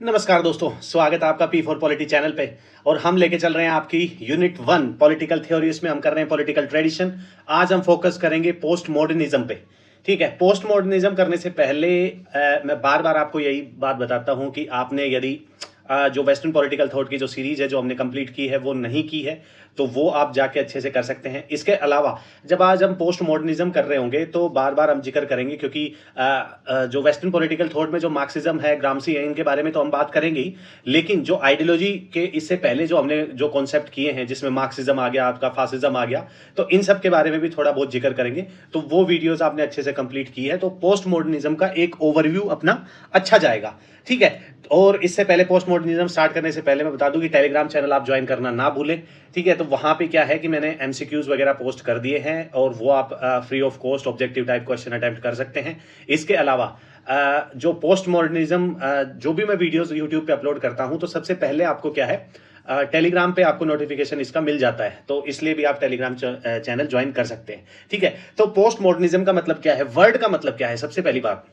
नमस्कार दोस्तों, स्वागत है आपका P4 पॉलिटी चैनल पे। और हम लेके चल रहे हैं आपकी यूनिट 1 पॉलिटिकल थ्योरी। इसमें हम कर रहे हैं पॉलिटिकल ट्रेडिशन। आज हम फोकस करेंगे पोस्ट मॉडर्निज्म पे। ठीक है, पोस्ट मॉडर्निज्म करने से पहले मैं बार बार आपको यही बात बताता हूं कि आपने यदि जो वेस्टर्न पॉलिटिकल थॉट की जो सीरीज है जो हमने कंप्लीट की है वो नहीं की है तो वो आप जाके अच्छे से कर सकते हैं। इसके अलावा जब आज हम पोस्ट मॉडर्निज्म कर रहे होंगे तो बार बार हम जिक्र करेंगे, क्योंकि जो वेस्टर्न पॉलिटिकल थॉट में जो मार्क्सिज्म है, ग्रामसी है, इनके बारे में तो हम बात करेंगे ही, लेकिन जो आइडियोलॉजी के इससे पहले जो हमने जो कॉन्सेप्ट किए हैं जिसमें मार्क्सिज्म आ गया, आपका फासिज्म आ गया, तो इन सब के बारे में भी थोड़ा बहुत जिक्र करेंगे। तो वो वीडियोस आपने अच्छे से कंप्लीट की है तो पोस्ट मॉडर्निज्म का एक ओवरव्यू अपना अच्छा जाएगा। ठीक है, और इससे पहले पोस्ट मॉडर्निज्म स्टार्ट करने से पहले मैं बता दूं कि टेलीग्राम चैनल आप ज्वाइन करना ना भूलें। ठीक है, तो वहां पे क्या है कि मैंने एमसीक्यूज वगैरह पोस्ट कर दिए हैं और वो आप free of cost objective type question attempt कर सकते हैं। इसके अलावा जो पोस्ट मॉडर्निज्म जो भी मैं वीडियोस यूट्यूब पे अपलोड करता हूं तो सबसे पहले आपको क्या है, टेलीग्राम पे आपको नोटिफिकेशन इसका मिल जाता है, तो इसलिए भी आप टेलीग्राम चैनल ज्वाइन कर सकते हैं। ठीक है, तो पोस्ट मॉडर्निज्म का मतलब क्या है, वर्ड का मतलब क्या है। सबसे पहली बात,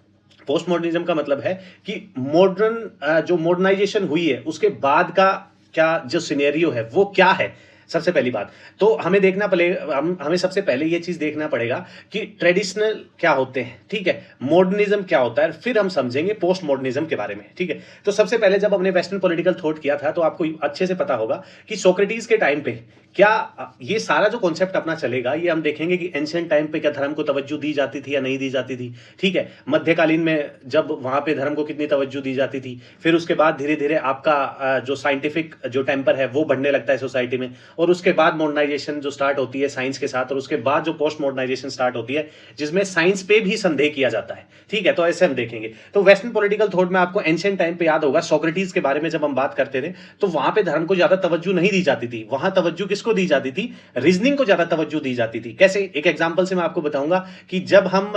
पोस्ट मॉडर्निज्म का मतलब है कि मॉडर्न जो मॉडर्नाइजेशन हुई है उसके बाद का क्या जो सिनेरियो है वो क्या है। सबसे पहली बात तो हमें देखना पड़ेगा, हमें सबसे पहले ये चीज देखना पड़ेगा कि ट्रेडिशनल क्या होते हैं, ठीक है, मॉडर्निज्म क्या होता है, फिर हम समझेंगे पोस्ट मॉडर्निज्म के बारे में। ठीक है, तो सबसे पहले जब हमने वेस्टर्न पॉलिटिकल थॉट किया था तो आपको अच्छे से पता होगा कि सोक्रेटिस के टाइम पे क्या ये सारा जो कॉन्सेप्ट अपना चलेगा, ये हम देखेंगे कि एंशिएंट टाइम पे क्या धर्म को तवज्जो दी जाती थी या नहीं दी जाती थी। ठीक है, मध्यकालीन में जब वहां पे धर्म को कितनी तवज्जो दी जाती थी, फिर उसके बाद धीरे धीरे आपका जो साइंटिफिक जो टेम्पर है वो बढ़ने लगता है सोसाइटी में, और उसके बाद मॉडर्नाइजेशन जो स्टार्ट होती है साइंस के साथ, और उसके बाद जो पोस्ट मॉडर्नाइजेशन स्टार्ट होती है जिसमें साइंस पे भी संदेह किया जाता है। ठीक है, तो ऐसे हम देखेंगे। तो वेस्टर्न पॉलिटिकल थॉट में आपको एंशिएंट टाइम पे याद होगा सोक्रेटिस के बारे में जब हम बात करते थे तो वहां पे धर्म को ज्यादा तवज्जो नहीं दी जाती थी, वहां तवज्जो किसको दी जाती थी, रीजनिंग को ज्यादा तवज्जो दी जाती थी। कैसे, एक एग्जांपल से मैं आपको बताऊंगा कि जब हम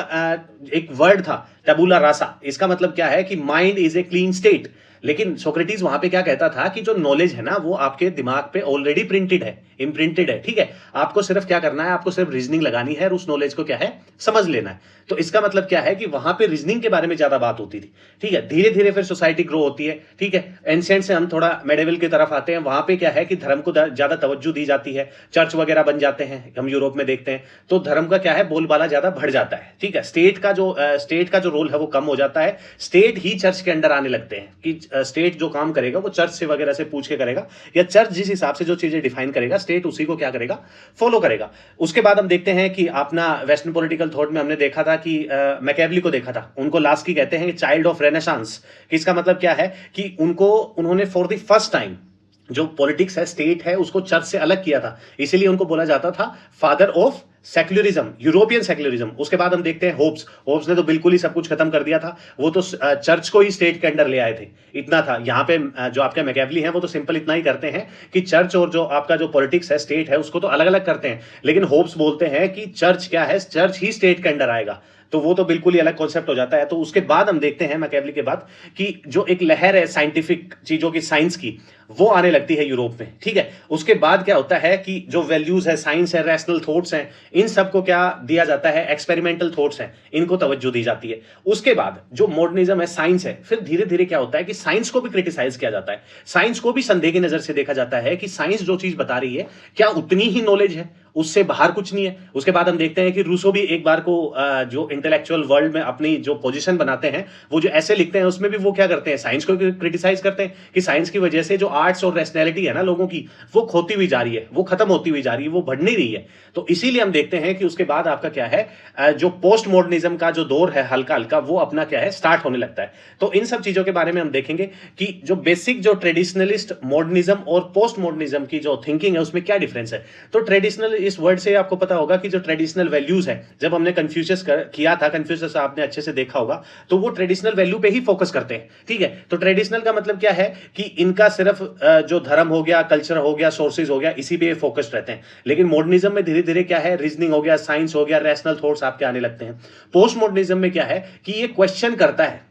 एक वर्ड था टबुला रासा, इसका मतलब क्या है कि mind is a clean state, लेकिन सोक्रेटिस वहां पे क्या कहता था कि जो नॉलेज है ना वो आपके दिमाग पे ऑलरेडी प्रिंटेड है, इम्प्रिंटेड है। ठीक है, आपको सिर्फ क्या करना है, आपको सिर्फ रीजनिंग लगानी है और उस नॉलेज को क्या है समझ लेना है। तो इसका मतलब क्या है कि वहां पे रीजनिंग के बारे में ज्यादा बात होती थी। ठीक है, धीरे धीरे फिर सोसाइटी ग्रो होती है। ठीक है, एंशिएंट से हम थोड़ा मेडिवल की तरफ आते हैं, वहां पे क्या है कि धर्म को ज्यादा तवज्जो दी जाती है, चर्च वगैरह बन जाते हैं, हम यूरोप में देखते हैं, तो धर्म का क्या है बोलबाला ज्यादा बढ़ जाता है। ठीक है, स्टेट का जो रोल है वो कम हो जाता है, स्टेट ही चर्च के अंडर आने लगते हैं कि स्टेट जो काम करेगा वो चर्च से वगैरह से पूछ के करेगा, या चर्च जिस हिसाब से जो चीजें डिफाइन करेगा स्टेट उसी को क्या करेगा, फॉलो करेगा। उसके बाद हम देखते हैं कि अपना वेस्टर्न पॉलिटिकल थॉट में हमने देखा था कि मैकेवली को देखा था, उनको लास्की कहते हैं चाइल्ड ऑफ रेनेसांस। इसका मतलब क्या है कि उन्होंने फॉर द फर्स्ट टाइम जो पॉलिटिक्स है, स्टेट है, उसको चर्च से अलग किया था, इसीलिए उनको बोला जाता था father of secularism, European secularism. उसके बाद हम देखते हैं होब्स ने तो बिल्कुल ही सब कुछ खत्म कर दिया था, वो तो चर्च को ही स्टेट के अंडर ले आए थे, इतना था। यहाँ पे जो आपके मैकेवली हैं वो तो सिंपल इतना ही करते हैं कि चर्च और जो आपका जो पॉलिटिक्स है, स्टेट है, उसको तो अलग अलग करते हैं, लेकिन होब्स बोलते हैं कि चर्च क्या है, चर्च ही स्टेट के अंडर आएगा, तो वो तो बिल्कुल ही अलग कॉन्सेप्ट हो जाता है। तो उसके बाद हम देखते हैं मैकेवली के बाद कि जो एक लहर है साइंटिफिक चीजों की, साइंस की, वो आने लगती है यूरोप में। ठीक है, उसके बाद क्या होता है कि जो वैल्यूज है, साइंस है, रैशनल थॉट्स हैं, इन सबको क्या दिया जाता है, एक्सपेरिमेंटल थॉट्स हैं, इनको तवज्जो दी जाती है। उसके बाद जो मॉडर्निज्म है, साइंस है, फिर धीरे धीरे क्या होता है कि साइंस को भी क्रिटिसाइज किया जाता है, साइंस को भी संदेह की नजर से देखा जाता है कि साइंस जो चीज बता रही है क्या उतनी ही नॉलेज है, उससे बाहर कुछ नहीं है। उसके बाद हम देखते हैं कि रूसो भी एक बार को जो इंटेलेक्चुअल वर्ल्ड में अपनी जो पोजीशन बनाते हैं, वो जो ऐसे लिखते हैं उसमें भी वो क्या करते हैं, साइंस को क्रिटिसाइज करते हैं कि साइंस की वजह से जो आर्ट्स और रैशनैलिटी है ना लोगों की, वो खोती हुई जा रही है, वो खत्म होती हुई जा रही है, वो बढ़ नहीं रही है। तो इसीलिए हम देखते हैं कि उसके बाद आपका क्या है, जो पोस्ट मॉडर्निज्म का जो दौर है हल्का हल्का वो अपना क्या है स्टार्ट होने लगता है। तो इन सब चीजों के बारे में हम देखेंगे कि जो बेसिक जो ट्रेडिशनलिस्ट मॉडर्निज्म और पोस्ट मॉडर्निज्म की जो थिंकिंग है उसमें क्या डिफरेंस है। तो ट्रेडिशनल इस वर्ड से आपको पता होगा कि जो ट्रेडिशनल वैल्यूज है, जब हमने कन्फ्यूशियस किया था, कन्फ्यूशियस आपने अच्छे से देखा होगा, तो वो ट्रेडिशनल वैल्यू पे ही फोकस करते हैं। ठीक है, तो ट्रेडिशनल का मतलब क्या है कि इनका सिर्फ जो धर्म हो गया, कल्चर हो गया, सोर्सेज हो गया, इसी पे फोकस्ड रहते हैं। लेकिन मॉडर्निज्म में धीरे धीरे क्या है, रीजनिंग हो गया, साइंस हो गया, रैशनल थॉट्स आपके आने लगते हैं। पोस्ट मॉडर्निज्म में क्या है कि ये क्वेश्चन करता है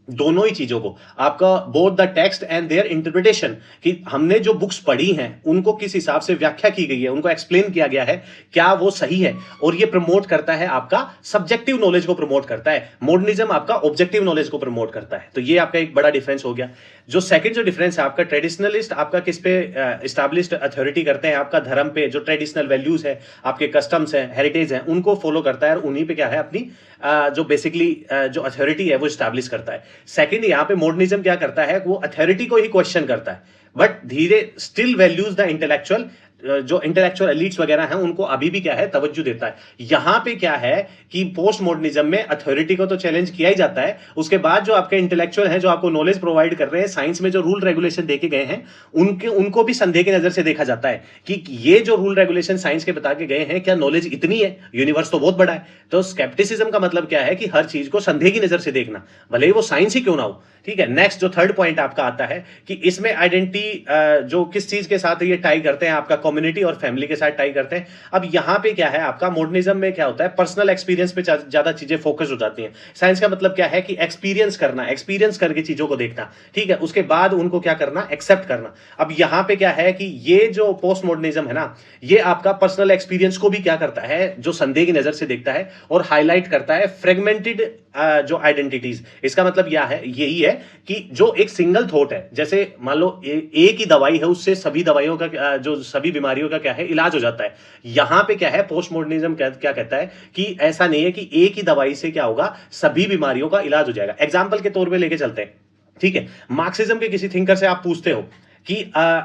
दोनों ही चीजों को, आपका both the text and there interpretation, कि हमने जो बुक्स पढ़ी हैं उनको किस हिसाब से व्याख्या की गई है, उनको एक्सप्लेन किया गया है, क्या वो सही है। और ये प्रमोट करता है आपका सब्जेक्टिव नॉलेज को प्रमोट करता है, मॉडर्निज्म आपका ऑब्जेक्टिव नॉलेज को प्रमोट करता है। तो ये आपका एक बड़ा डिफरेंस हो गया। जो सेकंड जो डिफरेंस है आपका, ट्रेडिशनलिस्ट आपका किस पे एस्टैब्लिश्ड अथॉरिटी करते हैं, आपका धर्म पे, जो ट्रेडिशनल वैल्यूज है, आपके कस्टम्स है, हेरिटेज है, उनको फॉलो करता है और उन्हीं पे क्या है अपनी जो बेसिकली जो अथॉरिटी है वो स्टैब्लिश करता है। सेकंड, यहाँ पे मॉडर्निज्म क्या करता है, वो अथॉरिटी को ही क्वेश्चन करता है, बट धीरे स्टिल वैल्यूज द इंटेलेक्चुअल, जो इंटेलेक्चुअल एलिट्स वगैरह हैं उनको अभी भी क्या है तवज्जो देता है। यहां पे क्या है कि पोस्ट मॉडर्निज्म में अथॉरिटी को तो चैलेंज किया ही जाता है, उसके बाद जो आपके इंटेलेक्चुअल हैं, जो आपको नॉलेज प्रोवाइड कर रहे हैं, साइंस में जो रूल रेगुलेशन देके गए हैं, उनको भी संदेह की नजर से देखा जाता है कि ये जो रूल रेगुलेशन साइंस के बता के गए हैं, क्या नॉलेज इतनी है, यूनिवर्स तो बहुत बड़ा है। तो स्केप्टिसिज्म का मतलब क्या है कि हर चीज को संदेह की नजर से देखना, भले ही वो साइंस ही क्यों ना हो। ठीक है, नेक्स्ट जो थर्ड पॉइंट आपका आता है कि इसमें आइडेंटिटी जो किस चीज के साथ ये टाई करते हैं, आपका कम्युनिटी और फैमिली के साथ टाई करते हैं। अब यहां पे क्या है आपका, मॉडर्निज्म में क्या होता है, पर्सनल एक्सपीरियंस पे ज्यादा चीजें फोकस हो जाती हैं। साइंस का मतलब क्या है कि एक्सपीरियंस करना, एक्सपीरियंस करके चीजों को देखना, ठीक है, उसके बाद उनको क्या करना, एक्सेप्ट करना। अब यहां पे क्या है कि ये जो पोस्ट मॉडर्निज्म है ना, ये आपका पर्सनल एक्सपीरियंस को भी क्या करता है, जो संदेह की नजर से देखता है और हाईलाइट करता है फ्रेगमेंटेड जो आइडेंटिटीज। इसका मतलब यह है, यही है कि जो एक सिंगल थॉट है, जैसे मान लो एक ही दवाई है, उससे सभी दवाइयों का जो सभी बीमारियों का क्या है इलाज हो जाता है। यहां पे क्या है, पोस्ट मॉडर्निज्म क्या कहता है कि ऐसा नहीं है कि एक ही दवाई से क्या होगा, सभी बीमारियों का इलाज हो जाएगा। एग्जाम्पल के तौर पे लेके चलते हैं, ठीक है, मार्क्सिज्म के किसी थिंकर से आप पूछते हो कि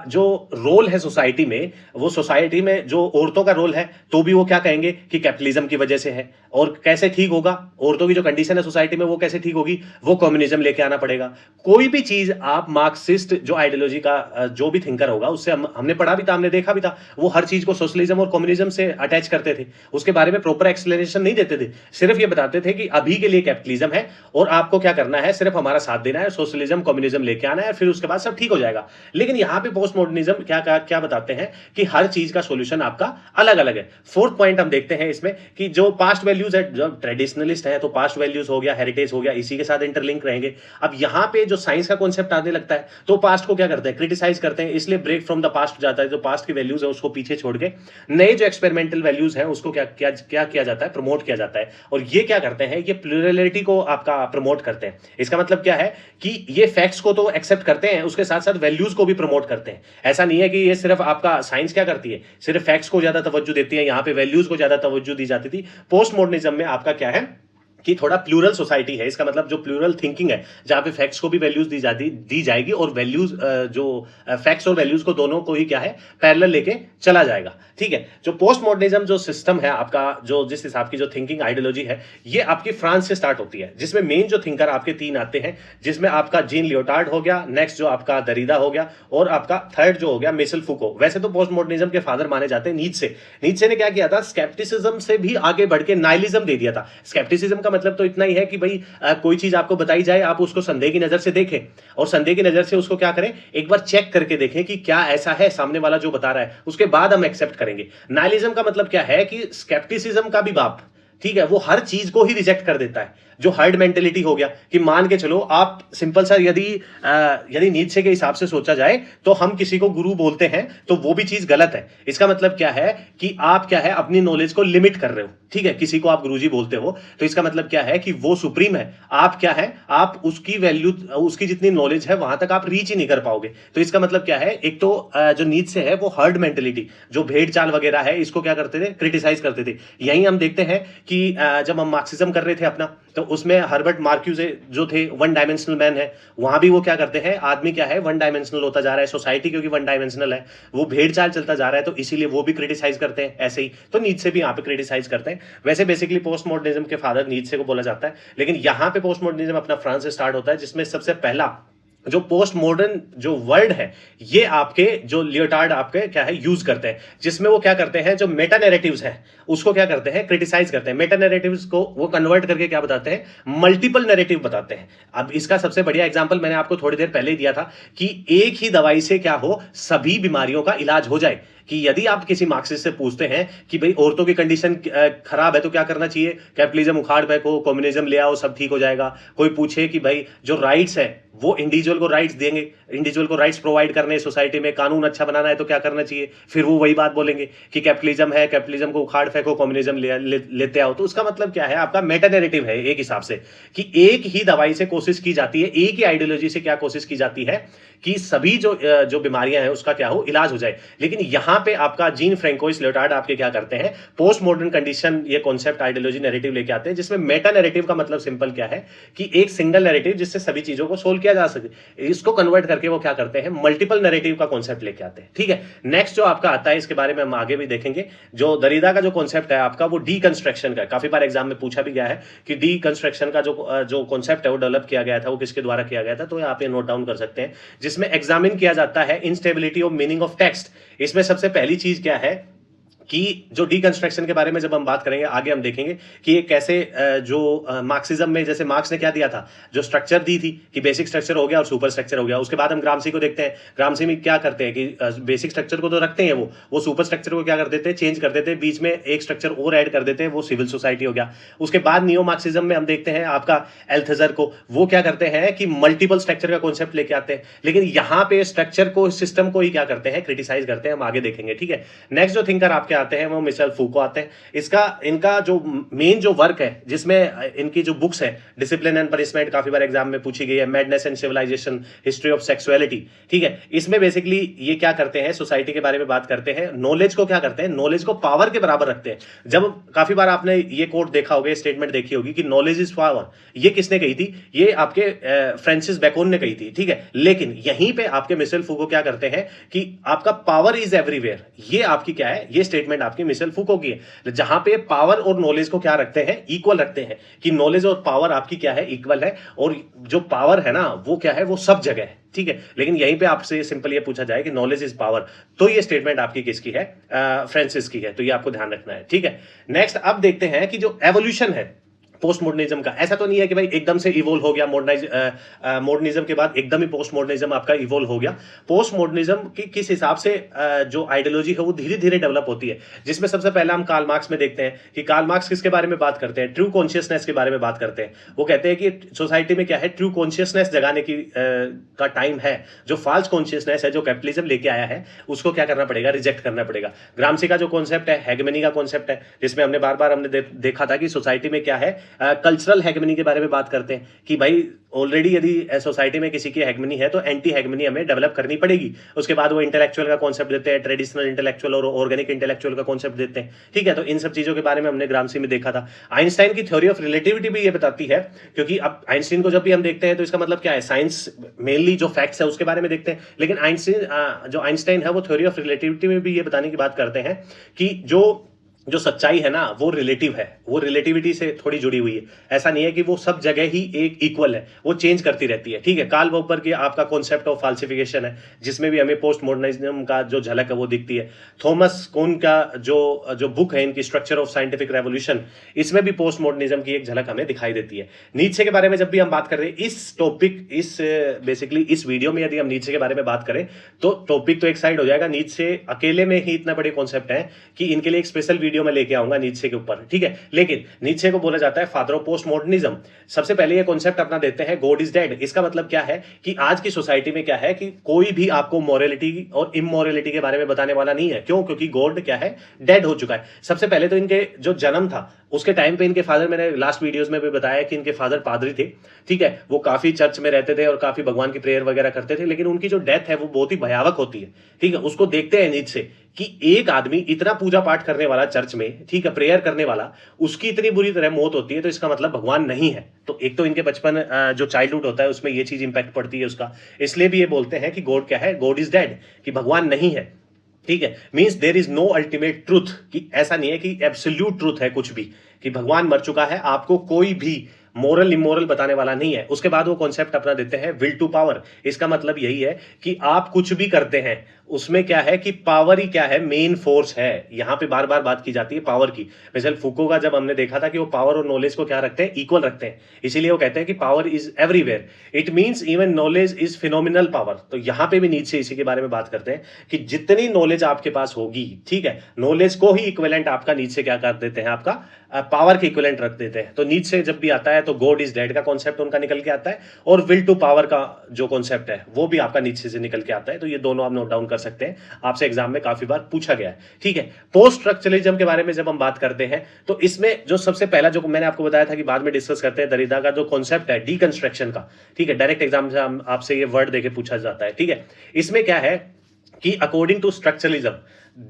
जो रोल है सोसाइटी में, वो सोसाइटी में जो औरतों का रोल है, तो भी वो क्या कहेंगे कि कैपिटलिज्म की वजह से है। और कैसे ठीक होगा, औरतों की जो कंडीशन है सोसाइटी में वो कैसे ठीक होगी, वो कम्युनिज्म लेके आना पड़ेगा। कोई भी चीज आप मार्क्सिस्ट जो आइडियोलॉजी का जो भी थिंकर होगा, उससे हमने पढ़ा भी था, हमने देखा भी था, वो हर चीज को सोशलिज्म और कम्युनिज्म से अटैच करते थे, उसके बारे में प्रॉपर एक्सप्लेनेशन नहीं देते थे, सिर्फ ये बताते थे कि अभी के लिए कैपिटलिज्म है और आपको क्या करना है, सिर्फ हमारा साथ देना है, सोशलिज्म कम्युनिज्म लेके आना है, फिर उसके बाद सब ठीक हो जाएगा। लेकिन यहां पे पोस्ट मॉडर्निज्म क्या बताते हैं कि हर चीज का सॉल्यूशन आपका अलग अलग है। फोर्थ पॉइंट हम देखते हैं इसमें कि जो पास्ट वैल्यूज है, जो ट्रेडिशनलिस्ट है तो पास्ट वैल्यूज हो गया, हेरिटेज हो गया, इसी के साथ इंटरलिंक रहेंगे। अब यहां पे जो साइंस का कॉन्सेप्ट आने लगता है तो पास्ट को क्या करते हैं, क्रिटिसाइज करते हैं, इसलिए ब्रेक फ्रॉम द पास्ट जाता है, जो पास्ट की वैल्यूज है उसको पीछे छोड़ के नए जो एक्सपेरिमेंटल वैल्यूज है उसको क्या किया जाता है, प्रमोट किया जाता है। और ये क्या करते हैं, ये प्लूरलिटी को आपका प्रमोट करते हैं। इसका मतलब क्या है कि ये फैक्ट्स को तो एक्सेप्ट करते हैं, उसके साथ साथ वैल्यूज को भी प्रमोट करते हैं। ऐसा नहीं है कि ये सिर्फ आपका साइंस क्या करती है, सिर्फ फैक्ट्स को ज्यादा तवज्जो देती है, यहां पे वैल्यूज को ज्यादा तवज्जो दी जाती थी। पोस्ट मॉडर्निज्म में आपका क्या है कि थोड़ा प्लूरल सोसाइटी है। इसका मतलब जो प्लूरल थिंकिंग है, जहां पे फैक्ट्स को भी वैल्यूज दी जाएगी और वैल्यूज जो फैक्ट्स और वैल्यूज को दोनों को ही क्या है पैरेलल लेके चला जाएगा। ठीक है, जो पोस्ट मॉडर्निज्म जो सिस्टम है आपका, जो जिस हिसाब की जो थिंकिंग आइडियोलॉजी है, ये आपकी फ्रांस से स्टार्ट होती है, जिसमें मेन जो थिंकर आपके तीन आते हैं, जिसमें आपका जीन लियोटार्ड हो गया, नेक्स्ट जो आपका दरिदा हो गया, और आपका थर्ड जो हो गया मिशेल फूको। वैसे तो पोस्ट मॉडर्निज्म के फादर माने जाते हैं नीत्शे। नीत्शे ने क्या किया था, स्केप्टिसिज्म से भी आगे बढ़ के नाइलिज्म दे दिया था। स्केप्टिसिज्म का मतलब तो इतना ही है कि भाई कोई चीज आपको बताई जाए, आप उसको संदेह की नजर से देखें और संदेह की नजर से उसको क्या करें, एक बार चेक करके देखें कि क्या ऐसा है सामने वाला जो बता रहा है, उसके बाद हम एक्सेप्ट करेंगे। नाइलिज्म का मतलब क्या है कि स्केप्टिसिज्म का भी बाप, ठीक है, वो हर चीज को ही रिजेक्ट कर देता है। जो हर्ड मेंटेलिटी हो गया कि मान के चलो आप सिंपल सा, यदि नीत्शे के हिसाब से सोचा जाए तो हम किसी को गुरु बोलते हैं तो वो भी चीज गलत है। इसका मतलब क्या है कि आप क्या है अपनी नॉलेज को लिमिट कर रहे हो। ठीक है, किसी को आप गुरुजी बोलते हो तो इसका मतलब क्या है कि वो सुप्रीम है, आप क्या है, आप उसकी वैल्यू, उसकी जितनी नॉलेज है वहां तक आप रीच ही नहीं कर पाओगे। तो इसका मतलब क्या है, एक तो जो नीत्शे है वो हर्ड मेंटेलिटी, जो भेड़ चाल वगैरह है, इसको क्या करते थे, क्रिटिसाइज करते थे। यही हम देखते हैं कि जब हम मार्क्सिज्म कर रहे थे अपना, तो उसमें हर्बर्ट मार्क्यूज जो थे वन डायमेंशनल मैन है, वहां भी वो क्या करते हैं, आदमी क्या है वन डायमेंशनल होता जा रहा है, सोसाइटी क्योंकि वन डायमेंशनल है, वो भेड़ चाल चलता जा रहा है, तो इसीलिए वो भी क्रिटिसाइज करते हैं। ऐसे ही तो नीत्शे भी यहाँ पे क्रिटिसाइज करते हैं। वैसे बेसिकली पोस्ट मॉडर्निज्म के फादर नीत्शे को बोला जाता है, लेकिन यहाँ पे पोस्ट मॉडर्निज्म अपना फ्रांस से स्टार्ट होता है, जिसमें सबसे पहला जो पोस्ट मॉडर्न जो वर्ड है ये आपके जो लियोटार्ड आपके क्या है यूज करते हैं, जिसमें वो क्या करते हैं जो मेटा नैरेटिव्स है उसको क्या करते हैं क्रिटिसाइज करते हैं। मेटा नैरेटिव्स को वो कन्वर्ट करके क्या बताते हैं मल्टीपल नैरेटिव बताते हैं। अब इसका सबसे बढ़िया एग्जांपल मैंने आपको थोड़ी देर पहले ही दिया था कि एक ही दवाई से क्या हो सभी बीमारियों का इलाज हो जाए। कि यदि आप किसी मार्क्सिस्ट से पूछते हैं कि भाई औरतों की कंडीशन खराब है तो क्या करना चाहिए, कैपिटलिज्म उखाड़ फेंको, कम्युनिज्म ले आओ, सब ठीक हो जाएगा। कोई पूछे कि भाई जो राइट्स है वो इंडिविजुअल को राइट्स देंगे, इंडिविजुअल को राइट्स प्रोवाइड करने सोसाइटी में, कानून अच्छा बनाना है तो क्या करना चाहिए, फिर वो वही बात बोलेंगे कि कैपिटलिज्म है, कैपिटलिज्म को उखाड़ फेंको, कम्युनिज्म लेते आओ। तो उसका मतलब क्या है आपका मेटा नैरेटिव है एक हिसाब से कि एक ही दवाई से कोशिश की जाती है, एक ही आइडियोलॉजी से क्या कोशिश की जाती है कि सभी जो बीमारियां हैं उसका क्या हो इलाज हो जाए। लेकिन यहां पे आपका जीन फ्रैंकोइस लियोटार्ड आपके क्या करते हैं पोस्ट मॉडर्न कंडीशन ये कॉन्सेप्ट आइडियोलॉजी नैरेटिव लेके आते हैं, जिसमें मेटा नैरेटिव का मतलब सिंपल क्या है कि एक सिंगल नैरेटिव जिससे सभी चीजों को सोल्व किया जा सके, इसको कन्वर्ट करके वो क्या करते हैं मल्टीपल नैरेटिव का कॉन्सेप्ट लेके आते हैं। ठीक है, नेक्स्ट जो आपका आता है इसके बारे में हम आगे भी देखेंगे। जो दरिदा का जो कॉन्सेप्ट है आपका वो डीकंस्ट्रक्शन का, काफी बार एग्जाम में पूछा भी गया है कि डीकंस्ट्रक्शन का जो कॉन्सेप्ट है वो डेवलप किया गया था, वो किसके द्वारा किया गया था, तो यहाँ पे नोट डाउन कर सकते हैं। जिसमें एग्जामिन किया जाता है instability of meaning of text. इसमें सबसे पहली चीज क्या है कि जो डीकंस्ट्रक्शन के बारे में जब हम बात करेंगे आगे हम देखेंगे कि ये कैसे जो मार्क्सिज्म में जैसे मार्क्स ने क्या दिया था जो स्ट्रक्चर दी थी कि बेसिक स्ट्रक्चर हो गया और सुपर स्ट्रक्चर हो गया। उसके बाद हम ग्रामसी को देखते हैं, ग्रामसी में क्या करते हैं कि बेसिक स्ट्रक्चर को तो रखते हैं, वो सुपर स्ट्रक्चर को क्या कर देते हैं चेंज कर देते हैं, बीच में एक स्ट्रक्चर और ऐड कर देते हैं, वो सिविल सोसाइटी हो गया। उसके बाद नियो मार्क्सिज्म में हम देखते हैं आपका एल्थजर को, वो क्या करते हैं कि मल्टीपल स्ट्रक्चर का कॉन्सेप्ट लेके आते हैं, लेकिन यहां पे स्ट्रक्चर को सिस्टम को ही क्या करते हैं क्रिटिसाइज करते हैं, हम आगे देखेंगे। ठीक है, नेक्स्ट जो थिंकर आपके आते हैं वो मिशेल फूको आते हैं। इनका जो मेन जो वर्क है जिसमें इनकी जो बुक्स है डिसिप्लिन एंड पनिशमेंट, काफी बार एग्जाम में पूछी गई है, madness and civilization, history of sexuality. ठीक है, इसमें बेसिकली ये क्या करते हैं सोसाइटी के बारे में बात करते हैं, नॉलेज को क्या करते हैं नॉलेज को पावर के बराबर रखते हैं। जब काफी बार आपने ये कोट देखा होगा, स्टेटमेंट देखी होगी कि नॉलेज इज पावर, ये किसने कही थी, ये आपके फ्रांसिस बेकोन ने कही थी। ठीक है, लेकिन यहीं पे आपके मिशेल फूको क्या करते हैं कि आपका पावर इज एवरीवेयर, ये आपकी क्या है ये स्टेटमेंट आपकी मिशेल फूको की है, जहां पे पावर और नॉलेज को क्या रखते हैं इक्वल रखते हैं कि नॉलेज और पावर आपकी क्या है इक्वल है, और जो पावर है ना वो क्या है वो सब जगह है। ठीक है, लेकिन यहीं पे आपसे सिंपल ये पूछा जाए कि नॉलेज इज पावर, तो ये स्टेटमेंट आपकी किसकी है फ्रांसिस की है, तो ये आपको ध्यान रखना है। ठीक है, नेक्स्ट अब देखते हैं कि जो एवोल्यूशन है पोस्ट मॉडर्निज्म का, ऐसा तो नहीं है कि भाई एकदम से इवोल्व हो गया मॉडर्निज्म के बाद एकदम ही पोस्ट मॉडर्निज्म आपका इवोल्व हो गया। पोस्ट मॉडर्निज्म की किस हिसाब से जो आइडियोलॉजी है वो धीरे धीरे डेवलप होती है, जिसमें सबसे पहला हम कार्ल मार्क्स में देखते हैं कि कार्ल मार्क्स किसके बारे में बात करते हैं ट्रू कॉन्शियसनेस के बारे में बात करते हैं। वो कहते हैं कि सोसाइटी में क्या है ट्रू कॉन्शियसनेस जगाने की का टाइम है, जो फॉल्स कॉन्शियसनेस है जो कैपिटलिज्म लेके आया है उसको क्या करना पड़ेगा रिजेक्ट करना पड़ेगा। ग्रामसी का जो कॉन्सेप्ट है हेगेमनी का कॉन्सेप्ट है, जिसमें हमने बार बार हमने देखा था कि सोसाइटी में क्या है कल्चरल हेगेमनी के बारे में बात करते हैं कि भाई ऑलरेडी यदि सोसाइटी में किसी की हेगेमनी है तो एंटी हेगेमनी हमें डेवलप करनी पड़ेगी। उसके बाद वो इंटेलेक्चुअल का कॉन्सेप्ट देते हैं, ट्रेडिशनल इंटेलेक्चुअल और ऑर्गेनिक इंटेलेक्चुअल का कॉन्सेप्ट देते हैं। ठीक है, तो इन सब चीजों के बारे में हमने ग्रामसी में देखा था। आइंस्टाइन की थ्योरी ऑफ रिलेटिविटी भी ये बताती है, क्योंकि अब आइंस्टाइन को जब भी हम देखते हैं तो इसका मतलब क्या है साइंस मेनली जो फैक्ट्स है उसके बारे में देखते हैं, लेकिन आइंस्टाइन है वो थ्योरी ऑफ रिलेटिविटी में भी ये बताने की बात करते हैं कि जो सच्चाई है ना वो रिलेटिव है, वो रिलेटिविटी से थोड़ी जुड़ी हुई है। ऐसा नहीं है कि वो सब जगह ही एक इक्वल है, वो चेंज करती रहती है। ठीक है, कार्ल पॉपर की आपका कॉन्सेप्ट ऑफ फाल्सिफिकेशन है, जिसमें भी हमें पोस्ट मॉडर्निज्म का जो झलक है वो दिखती है। थॉमस कुन का जो बुक है इनकी स्ट्रक्चर ऑफ साइंटिफिक रेवोल्यूशन, इसमें भी पोस्ट मॉडर्निज्म की एक झलक हमें दिखाई देती है। नीचे के बारे में जब भी हम बात कर रहे हैं इस टॉपिक बेसिकली इस वीडियो में यदि हम नीचे के बारे में बात करें तो टॉपिक तो एक साइड हो जाएगा, नीचे अकेले में ही इतना बड़े कॉन्सेप्ट है कि इनके लिए एक स्पेशल वीडियो में लेके आऊंगा नीचे के ऊपर। ठीक है, लेकिन नीचे को बोला जाता है फादर ऑफ पोस्ट मॉडर्निज्म। सबसे पहले ये कॉन्सेप्ट अपना देते हैं गॉड इज डेड। इसका मतलब क्या है कि आज की सोसाइटी में क्या है कि कोई भी आपको मोरालिटी और इमोरालिटी के बारे में बताने वाला नहीं है। क्यों? क्योंकि गॉड क्या है डेड हो चुका है। सबसे पहले तो इनके जो जन्म था उसके टाइम पे इनके फादर, मैंने लास्ट वीडियोस में भी बताया कि इनके फादर पादरी थे। ठीक है, वो काफी चर्च में रहते थे और काफी भगवान की प्रेयर वगैरह करते थे, लेकिन उनकी जो डेथ है वो बहुत ही भयावक होती है। ठीक है, उसको देखते हैं नीचे कि एक आदमी इतना पूजा पाठ करने वाला चर्च में, ठीक है, प्रेयर करने वाला, उसकी इतनी बुरी तरह मौत होती है, तो इसका मतलब भगवान नहीं है। तो एक तो इनके बचपन जो चाइल्डहुड होता है उसमें ये चीज इंपैक्ट पड़ती है उसका, इसलिए भी ये बोलते हैं कि गॉड क्या है, गॉड इज डेड, कि भगवान नहीं है। ठीक है, means there is no ultimate truth, कि ऐसा नहीं है कि एब्सोल्यूट ट्रूथ है कुछ भी, कि भगवान मर चुका है, आपको कोई भी मोरल इमोरल बताने वाला नहीं है। उसके बाद वो कॉन्सेप्ट अपना देते हैं विल टू पावर। इसका मतलब यही है कि आप कुछ भी करते हैं उसमें क्या है कि पावर ही क्या है, मेन फोर्स है। यहां पे बार बार बात की जाती है पावर की। मिसाल फूको का जब हमने देखा था कि वो पावर और नॉलेज को क्या रखते हैं, इक्वल रखते हैं, इसीलिए वो कहते हैं कि power is everywhere, it means even knowledge is phenomenal power. तो यहां पे भी नीचे इसी के बारे में बात करते हैं कि जितनी नॉलेज आपके पास होगी, ठीक है, नॉलेज को ही इक्विवेलेंट आपका नीचे क्या कर देते हैं, आपका पावर के इक्विवेलेंट रख देते हैं। तो नीचे जब भी आता है तो गॉड इज डेड का कॉन्सेप्ट उनका निकल के आता है, और विल टू पावर का जो कॉन्सेप्ट है वो भी आपका नीचे से निकल के आता है। तो ये दोनों आप नोट डाउन कर सकते हैं, आपसे एग्जाम में काफी बार पूछा गया है। ठीक है, पोस्ट स्ट्रक्चरलिज्म के बारे में जब हम बात करते हैं तो इसमें जो सबसे पहला जो मैंने आपको बताया था कि बाद में डिस्कस करते हैं, दरिदा का जो कॉन्सेप्ट है डीकंस्ट्रक्शन का, ठीक है, डायरेक्ट एग्जाम से आपसे ये वर्ड देके पूछा जाता है। ठीक है, इसमें क्या है कि according to structuralism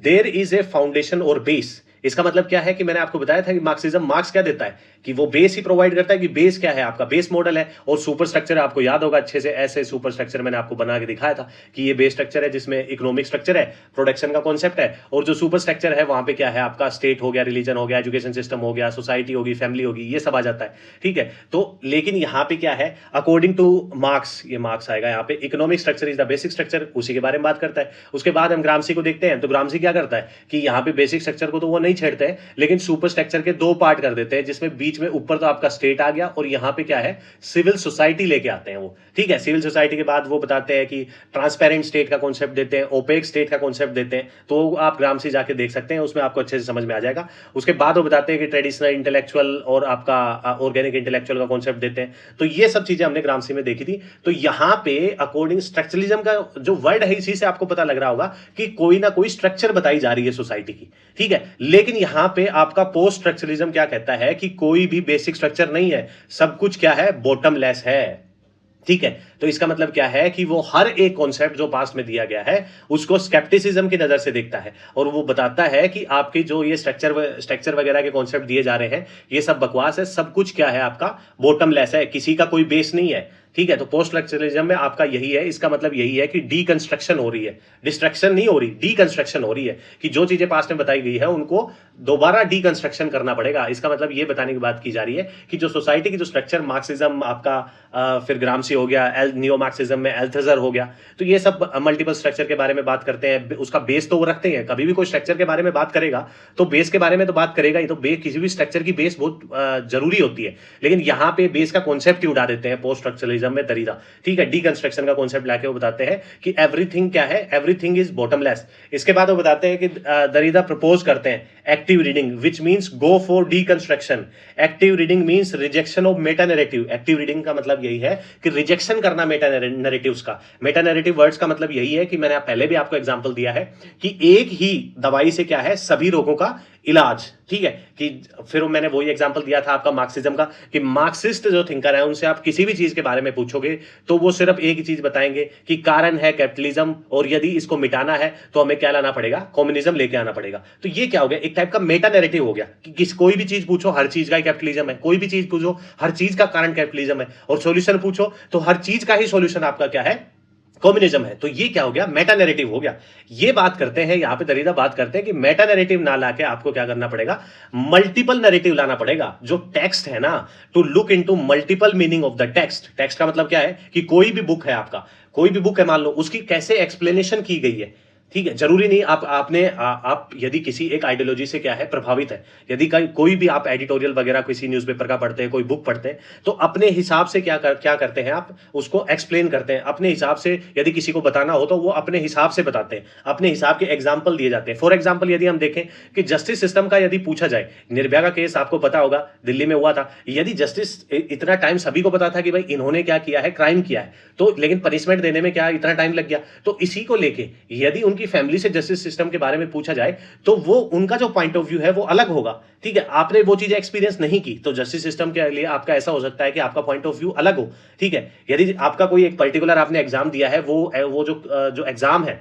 there is a foundation और बेस। इसका मतलब क्या है कि मैंने आपको बताया था कि मार्क्सिज्म मार्क्स क्या देता है कि वो बेस ही प्रोवाइड करता है कि बेस क्या है, आपका बेस मॉडल है, और सुपर स्ट्रक्चर आपको याद होगा अच्छे से, ऐसे सुपर स्ट्रक्चर मैंने आपको बना के दिखाया था कि ये बेस स्ट्रक्चर है जिसमें इकोनॉमिक स्ट्रक्चर है, प्रोडक्शन का कॉन्सेप्ट है, और जो सुपर स्ट्रक्चर है वहां पे क्या है, आपका स्टेट हो गया, रिलीजन हो गया, एजुकेशन सिस्टम हो गया, सोसाइटी होगी, फैमिली होगी, ये सब आ जाता है। ठीक है, तो लेकिन यहाँ पे क्या है, अकॉर्डिंग टू मार्क्स, ये मार्क्स आएगा यहाँ पे, economic structure is the basic structure, उसी के बारे में बात करता है। उसके बाद हम ग्रामसी को देखते हैं, तो ग्रामसी क्या करता है कि यहाँ पे बेसिक स्ट्रक्चर को तो वो नहीं छेड़ते हैं, लेकिन सुपर स्ट्रक्चर के दो पार्ट कर देते हैं, जिसमें बीच में ऊपर तो आपका स्टेट आ गया और यहां पे क्या है, सिविल सोसाइटी लेके आते हैं वो। ठीक है, सिविल सोसाइटी के बाद वो बताते हैं कि ट्रांसपेरेंट स्टेट का कॉन्सेप्ट देते हैं, ओपेक स्टेट का कॉन्सेप्ट देते हैं, तो आप ग्राम से जाके देख सकते हैं, उसमें आपको अच्छे से समझ में आ जाएगा। उसके बाद वो बताते हैं कि ट्रेडिशनल इंटेलेक्चुअल और आपका ऑर्गेनिक इंटेलेक्चुअल का कॉन्सेप्ट देते हैं। तो ये सब चीजें हमने ग्रामसी में देखी थी। तो यहां पे अकॉर्डिंग स्ट्रक्चरलिज्म का जो वर्ड है, इसी से आपको पता लग रहा होगा कि कोई ना कोई स्ट्रक्चर बताई जा रही है सोसाइटी की। ठीक है, लेकिन यहां पे आपका पोस्ट स्ट्रक्चरलिज्म क्या कहता है कि कोई भी बेसिक स्ट्रक्चर नहीं है, सब कुछ क्या है, बॉटमलेस है। ठीक है, तो इसका मतलब क्या है कि वो हर एक कॉन्सेप्ट जो पास्ट में दिया गया है उसको स्केप्टिसिज्म की नजर से देखता है, और वो बताता है कि आपके जो ये स्ट्रक्चर वगैरह के कॉन्सेप्ट दिए जा रहे हैं ये सब बकवास है, सब कुछ क्या है, आपका बॉटमलेस है, किसी का कोई बेस नहीं है। ठीक है, तो पोस्ट स्ट्रक्चरलिज्म में आपका यही है, इसका मतलब यही है कि डीकंस्ट्रक्शन हो रही है, डिस्ट्रक्शन नहीं हो रही, डीकंस्ट्रक्शन हो रही है, कि जो चीजें पास्ट में बताई गई है उनको दोबारा डीकंस्ट्रक्शन करना पड़ेगा। इसका मतलब ये बताने की बात की जा रही है कि जो सोसाइटी की जो स्ट्रक्चर, मार्क्सिज्म आपका फिर ग्रामसी हो गया, नियो मार्क्सिज्म में एल्थजर हो गया, तो ये सब मल्टीपल स्ट्रक्चर के बारे में बात करते हैं। उसका बेस तो वो रखते हैं, कभी भी कोई स्ट्रक्चर के बारे में बात करेगा तो बेस के बारे में तो बात करेगा ही, तो किसी भी स्ट्रक्चर की बेस बहुत जरूरी होती है, लेकिन यहाँ पे बेस का कॉन्सेप्ट ही उड़ा देते हैं पोस्ट स्ट्रक्चरलिज्म में दरिदा। ठीक है, डीकंस्ट्रक्शन का कॉन्सेप्ट लाके वो बताते हैं कि एवरीथिंग क्या है, एवरीथिंग इज बॉटमलेस। इसके बाद वो बताते हैं कि दरिदा प्रपोज करते हैं active reading, which means go for deconstruction. Active reading means rejection of Meta narrative. Active reading का मतलब यही है कि रिजेक्शन करना मेटा नैरेटिव्स का। मेटा नैरेटिव वर्ड्स का मतलब यही है कि मैंने पहले भी आपको एग्जांपल दिया है कि एक ही दवाई से क्या है, सभी रोगों का इलाज। ठीक है, कि फिर मैंने वही एग्जांपल दिया था आपका मार्क्सिज्म का, कि मार्क्सिस्ट जो थिंकर है उनसे आप किसी भी चीज के बारे में पूछोगे तो वो सिर्फ एक ही चीज बताएंगे कि कारण है कैपिटलिज्म, और यदि इसको मिटाना है तो हमें क्या लाना पड़ेगा, कम्युनिज्म लेके आना पड़ेगा। तो ये क्या हो गया, एक टाइप का मेटा नैरेटिव हो गया कि कोई भी चीज पूछो हर चीज का कैपिटलिज्म है, कोई भी चीज पूछो हर चीज का कारण कैपिटलिज्म है, और सॉल्यूशन पूछो तो हर चीज का ही सॉल्यूशन आपका क्या है, कम्युनिज्म है। तो ये क्या हो गया, मेटा नैरेटिव हो गया। ये बात करते हैं यहां पे दरिदा बात करते हैं कि मेटा नैरेटिव ना लाके आपको क्या करना पड़ेगा, मल्टीपल नैरेटिव लाना पड़ेगा। जो टेक्स्ट है ना, to look into multiple meaning of the text. Text का मतलब क्या है कि कोई भी बुक है आपका, कोई भी बुक है मान लो, उसकी कैसे एक्सप्लेनेशन की गई है। ठीक है, जरूरी नहीं आप यदि किसी एक आइडियोलॉजी से क्या है प्रभावित है, यदि कोई भी आप एडिटोरियल वगैरह किसी न्यूज़पेपर का पढ़ते हैं, कोई बुक पढ़ते हैं, तो अपने हिसाब से क्या करते हैं, आप उसको एक्सप्लेन करते हैं अपने हिसाब से। यदि किसी को बताना हो तो वो अपने हिसाब से बताते हैं, अपने हिसाब के एग्जाम्पल दिए जाते हैं। फॉर एग्जाम्पल यदि हम देखें कि जस्टिस सिस्टम का यदि पूछा जाए, निर्भया का केस आपको पता होगा दिल्ली में हुआ था, यदि जस्टिस इतना टाइम सभी को पता था कि भाई इन्होंने क्या किया है, क्राइम किया है, तो लेकिन पनिशमेंट देने में क्या इतना टाइम लग गया। तो इसी को लेके यदि उनकी फैमिली से जस्टिस सिस्टम के बारे में पूछा जाए तो वो उनका जो पॉइंट ऑफ व्यू है वो अलग होगा। ठीक है, आपने वो चीजें एक्सपीरियंस नहीं की, तो जस्टिस सिस्टम के लिए आपका ऐसा हो सकता है कि आपका पॉइंट ऑफ व्यू अलग हो। ठीक है, यदि आपका कोई एक पर्टिकुलर आपने एग्जाम दिया है, वो जो एग्जाम है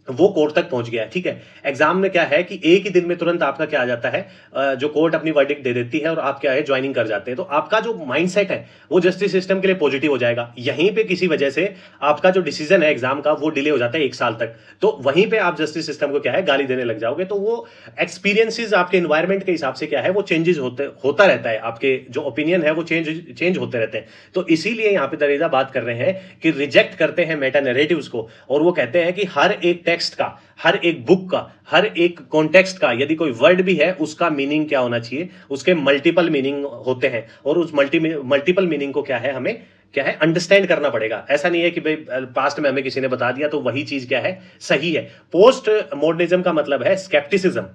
वो कोर्ट तक पहुंच गया है। ठीक है, एग्जाम में क्या है कि एक ही दिन में तुरंत आपका क्या आ जाता है, जो कोर्ट अपनी वर्डिक्ट दे देती है और आप क्या है ज्वाइनिंग कर जाते हैं, तो आपका जो माइंडसेट है वो जस्टिस सिस्टम के लिए पॉजिटिव हो जाएगा। यहीं पे किसी वजह से आपका जो डिसीजन है एग्जाम का वो डिले हो जाता है 1 साल तक, तो वहीं पे आप जस्टिस सिस्टम को क्या है गाली देने लग जाओगे। तो वो एक्सपीरियंसेस आपके इन्वायरमेंट के हिसाब से क्या है वो चेंजेस होता रहता है, आपके जो ओपिनियन है वो चेंज होते रहते हैं। तो इसीलिए यहाँ पे दरीदा बात कर रहे हैं कि रिजेक्ट करते हैं मेटा नैरेटिव्स को, और वो कहते हैं कि हर एक टेक्स्ट का, हर एक बुक का, हर एक कॉन्टेक्स्ट का, यदि कोई वर्ड भी है उसका मीनिंग क्या होना चाहिए, उसके मल्टीपल मीनिंग होते हैं, और उस मल्टीपल मीनिंग को क्या है हमें क्या है अंडरस्टैंड करना पड़ेगा। ऐसा नहीं है कि भाई पास्ट में हमें किसी ने बता दिया तो वही चीज क्या है सही है। पोस्ट मॉडर्निज्म का मतलब है स्केप्टिसिज्म,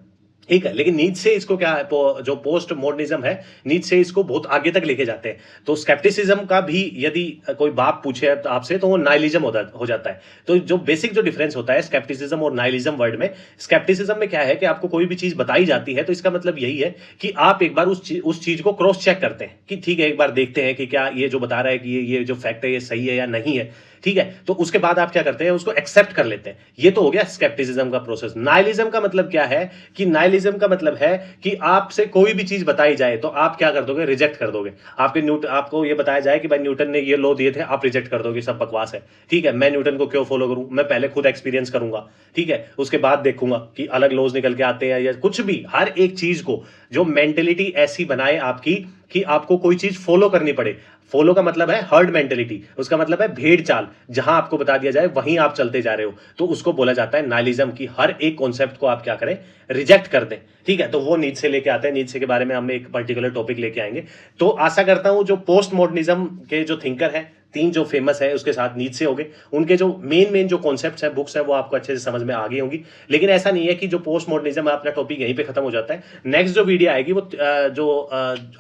ठीक है, लेकिन नीच से इसको क्या है, जो पोस्ट मॉडर्निज्म है नीच से इसको बहुत आगे तक लेके जाते हैं। तो स्केप्टिसिज्म का भी यदि कोई बाप पूछे आपसे तो वो नाइलिज्म हो जाता है। तो जो बेसिक जो डिफरेंस होता है स्केप्टिसिज्म और नाइलिज्म वर्ड में, स्केप्टिसिज्म में क्या है कि आपको कोई भी चीज बताई जाती है तो इसका मतलब यही है कि आप एक बार उस चीज को क्रॉस चेक करते हैं कि ठीक है एक बार देखते हैं कि क्या ये जो बता रहा है कि ये जो फैक्ट है ये सही है या नहीं है। ठीक है, तो उसके बाद आप क्या करते हैं उसको एक्सेप्ट कर लेते हैं। ये तो हो गया स्केप्टिसिज्म का प्रोसेस। नाइलिज्म का मतलब क्या है कि नाइलिज्म का मतलब है कि आपसे कोई भी चीज बताई जाए तो आप क्या कर दोगे, रिजेक्ट कर दोगे। आपको ये बताया जाए कि भाई न्यूटन ने ये लॉ दिए थे, आप रिजेक्ट कर दोगे, सब बकवास है। ठीक है, मैं न्यूटन को क्यों फॉलो करूं, मैं पहले खुद एक्सपीरियंस करूंगा, ठीक है, उसके बाद देखूंगा कि अलग लॉज निकल के आते हैं या कुछ भी। हर एक चीज को जो मेंटेलिटी ऐसी बनाए आपकी कि आपको कोई चीज फॉलो करनी पड़े। फॉलो का मतलब है हर्ड मेंटेलिटी, उसका मतलब है भेड़ चाल, जहां आपको बता दिया जाए वहीं आप चलते जा रहे हो, तो उसको बोला जाता है नाइलिज्म की। हर एक कॉन्सेप्ट को आप क्या करें, रिजेक्ट कर दें। ठीक है, तो वो नीचे लेके आते हैं, नीचे के बारे में हम एक पर्टिकुलर टॉपिक लेके आएंगे। तो आशा करता हूं जो पोस्ट मॉडर्निज्म के जो थिंकर है, 3 जो फेमस है उसके साथ नीचे हो गए, उनके जो मेन जो कॉन्सेप्ट्स हैं, बुक्स हैं, वो आपको अच्छे से समझ में आ गई होंगी। लेकिन ऐसा नहीं है कि जो पोस्ट मॉडर्निज्म है अपना टॉपिक यहीं पे खत्म हो जाता है। नेक्स्ट जो वीडियो आएगी वो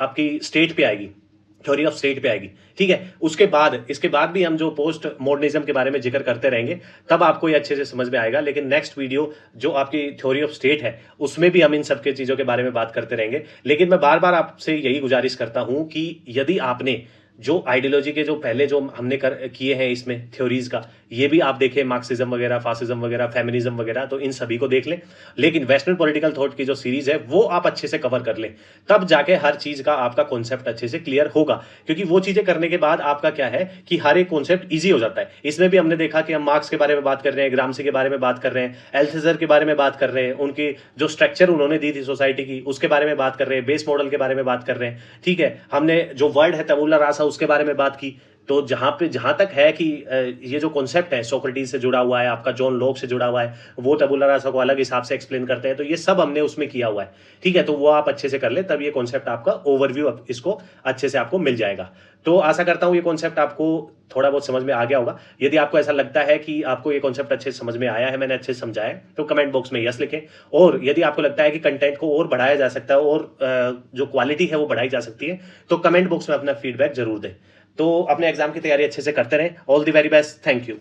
आपकी स्टेट पे आएगी, थ्योरी ऑफ स्टेट पे आएगी। ठीक है, इसके बाद भी हम जो पोस्ट मॉडर्निज्म के बारे में जिक्र करते रहेंगे, तब आपको ये अच्छे से समझ में आएगा। लेकिन नेक्स्ट वीडियो जो आपकी थ्योरी ऑफ स्टेट है उसमें भी हम इन सब के चीजों के बारे में बात करते रहेंगे। लेकिन मैं बार बार आपसे यही गुजारिश करता हूं कि यदि आपने जो आइडियोलॉजी के जो पहले जो हमने किए हैं इसमें थ्योरीज का, ये भी आप देखें, मार्क्सिज्म वगैरह, फासिज्म वगैरह, फेमिनिज्म वगैरह, तो इन सभी को देख लें। लेकिन वेस्टर्न पॉलिटिकल थॉट की जो सीरीज है वो आप अच्छे से कवर कर लें, तब जाके हर चीज का आपका कॉन्सेप्ट अच्छे से क्लियर होगा। क्योंकि वो चीजें करने के बाद आपका क्या है कि हर एक कॉन्सेप्ट ईजी हो जाता है। इसमें भी हमने देखा कि हम मार्क्स के बारे में बात कर रहे हैं, ग्रामसी के बारे में बात कर रहे हैं, एल्थेजर के बारे में बात कर रहे हैं, उनकी जो स्ट्रक्चर उन्होंने दी थी सोसाइटी की उसके बारे में बात कर रहे हैं, बेस मॉडल के बारे में बात कर रहे हैं। ठीक है, हमने जो वर्ड है तबुला रासा उसके बारे में बात की। तो जहां तक है कि ये जो कॉन्सेप्ट है सोक्रेटिस से जुड़ा हुआ है, आपका जॉन लॉक से जुड़ा हुआ है, वो टबुला रासा को अलग हिसाब से एक्सप्लेन करते हैं, तो ये सब हमने उसमें किया हुआ है। ठीक है, तो वो आप अच्छे से कर ले, तब ये कॉन्सेप्ट आपका ओवरव्यू इसको अच्छे से आपको मिल जाएगा। तो आशा करता हूं ये कॉन्सेप्ट आपको थोड़ा बहुत समझ में आ गया होगा। यदि आपको ऐसा लगता है कि आपको ये कॉन्सेप्ट अच्छे से समझ में आया है, मैंने अच्छे से समझाया है, तो कमेंट बॉक्स में यस लिखें। और यदि आपको लगता है कि कंटेंट को और बढ़ाया जा सकता है और जो क्वालिटी है वो बढ़ाई जा सकती है, तो कमेंट बॉक्स में अपना फीडबैक जरूर दें। तो अपने एग्जाम की तैयारी अच्छे से करते रहें। All the very best, thank you.